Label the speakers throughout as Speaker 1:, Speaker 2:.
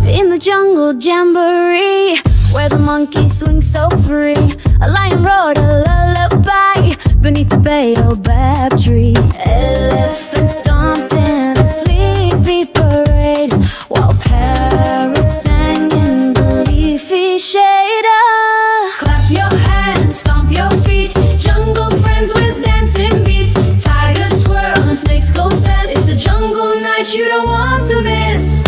Speaker 1: In the jungle jamboree, where the monkeys swing so free, a lion roared a lullaby beneath the baobab tree. Elephants stomped in a sleepy parade, while parrots sang in the leafy shade. Clap your hands, stomp your feet, jungle friends with dancing beats. Tigers twirl and snakes go sad. It's a jungle night you don't want to miss.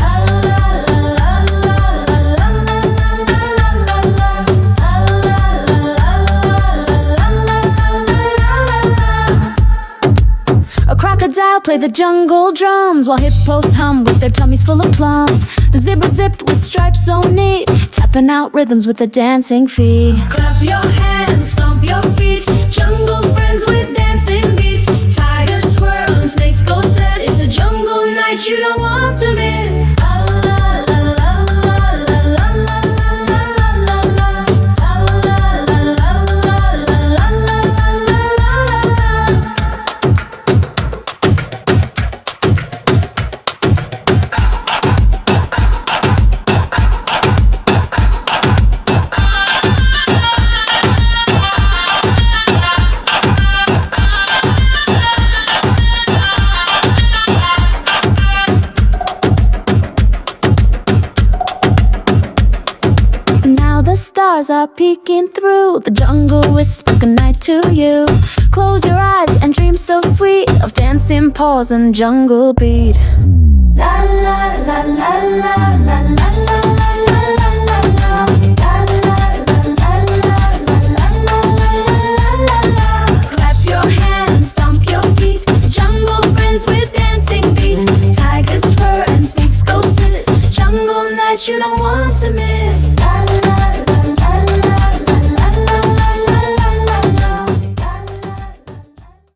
Speaker 1: A crocodile played the jungle drums, while hippos hum with their tummies full of plums. The zebra zipped with stripes so neat, tapping out rhythms with their dancing feet. Clap your hands, stomp your feet, jungle friends with dancing beats. Tigers twirl and snakes go sad. It's a jungle night you don't want to miss. The stars are peeking through the jungle, whisper goodnight to you. Close your eyes and dream so sweet of dancing paws and jungle beat. La la la la la la la la la la la la la. Clap your hands, stomp your feet, jungle friends with dancing beats. Tigers twirl and snakes go sis. Jungle night you don't want to miss.